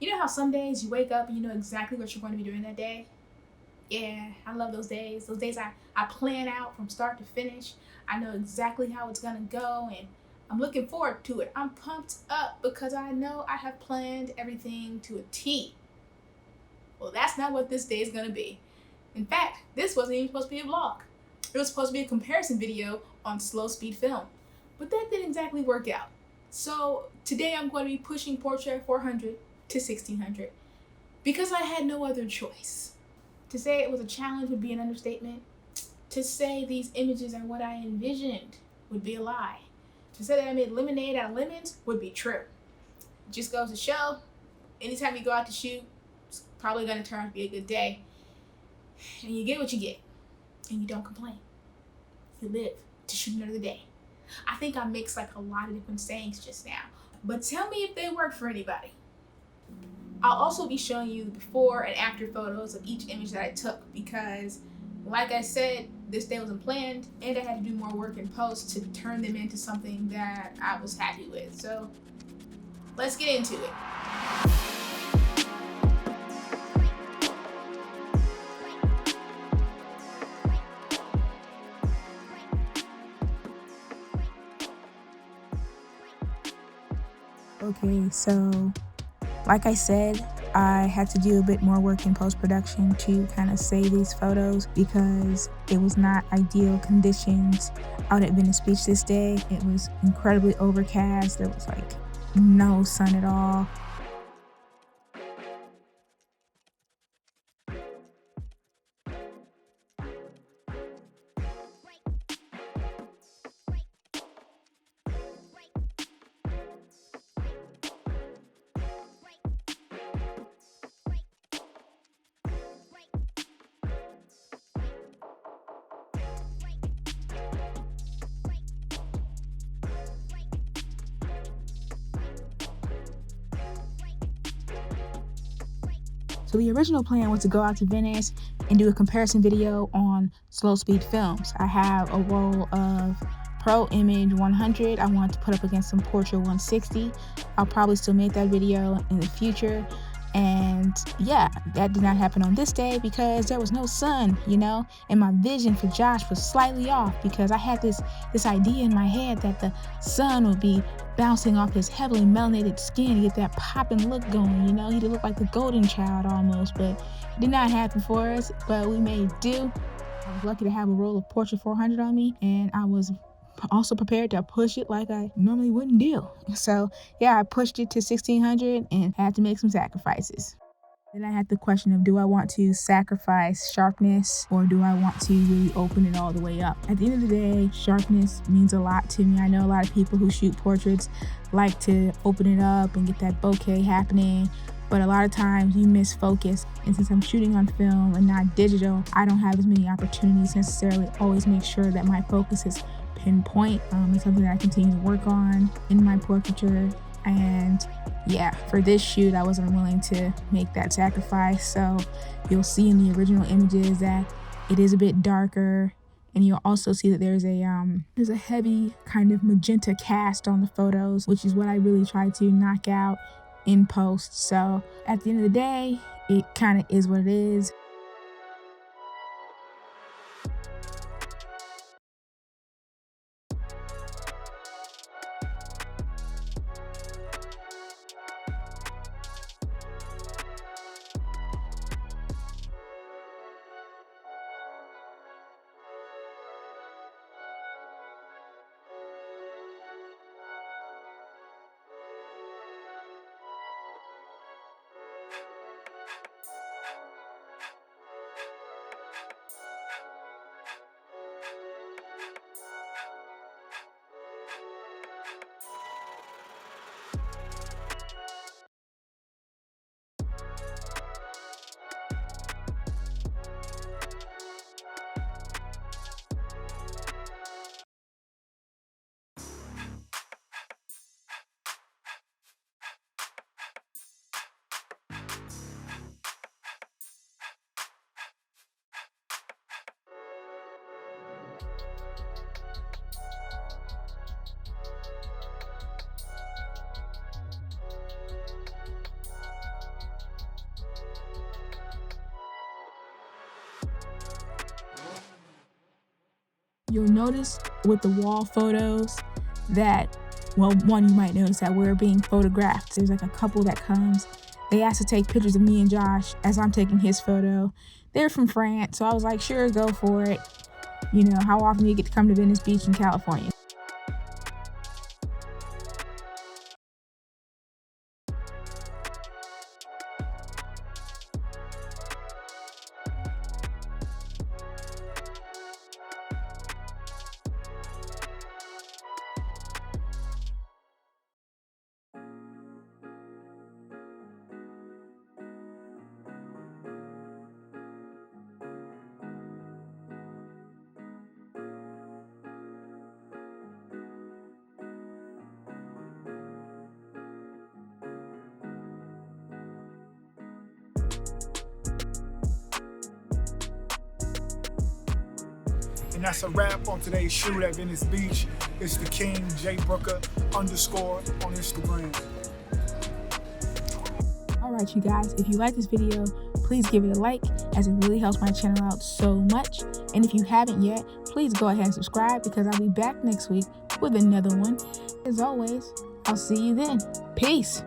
You know how some days you wake up and you know exactly what you're going to be doing that day? Yeah, I love those days. Those days I plan out from start to finish. I know exactly how it's going to go and I'm looking forward to it. I'm pumped up because I know I have planned everything to a T. Well, that's not what this day is going to be. In fact, this wasn't even supposed to be a vlog. It was supposed to be a comparison video on slow speed film. But that didn't exactly work out. So today I'm going to be pushing Portra 400 to 1600 because I had no other choice. To say it was a challenge would be an understatement. To say these images are what I envisioned would be a lie. To say that I made lemonade out of lemons would be true. It just goes to show, anytime you go out to shoot, it's probably going to turn out to be a good day. And you get what you get. And you don't complain. You live to shoot another day. I think I mixed like a lot of different sayings just now. But tell me if they work for anybody. I'll also be showing you the before and after photos of each image that I took because, like I said, this day wasn't planned and I had to do more work in post to turn them into something that I was happy with. So let's get into it. Okay, so like I said, I had to do a bit more work in post-production to kind of save these photos because it was not ideal conditions out at Venice Beach this day. It was incredibly overcast. There was like no sun at all. So the original plan was to go out to Venice and do a comparison video on slow speed films. I have a roll of Pro Image 100 I want to put up against some Portra 160. I'll probably still make that video in the future. And yeah, that did not happen on this day because there was no sun, you know, and my vision for Josh was slightly off because I had this idea in my head that the sun would be bouncing off his heavily melanated skin to get that popping look going, you know. He'd look like the golden child almost, but it did not happen for us, but we made do. I was lucky to have a roll of Portra 400 on me, and I was also prepared to push it like I normally wouldn't do. So yeah, I pushed it to 1600 and had to make some sacrifices. Then I had the question of, do I want to sacrifice sharpness or do I want to really open it all the way up? At the end of the day, sharpness means a lot to me. I know a lot of people who shoot portraits like to open it up and get that bokeh happening, but a lot of times you miss focus. And since I'm shooting on film and not digital, I don't have as many opportunities necessarily always make sure that my focus is pinpoint. It's something that I continue to work on in my portraiture. And yeah, for this shoot, I wasn't willing to make that sacrifice. So you'll see in the original images that it is a bit darker. And you'll also see that there's a heavy kind of magenta cast on the photos, which is what I really try to knock out in post. So at the end of the day, it kind of is what it is. You'll notice with the wall photos that, well, one, you might notice that we're being photographed. There's like a couple that comes. They asked to take pictures of me and Josh as I'm taking his photo. They're from France, so I was like, sure, go for it. You know, how often do you get to come to Venice Beach in California? And that's a wrap on today's shoot at Venice Beach. It's the King, J Brooker _ on Instagram. Alright, you guys, if you like this video, please give it a like, as it really helps my channel out so much. And if you haven't yet, please go ahead and subscribe, because I'll be back next week with another one. As always, I'll see you then. Peace.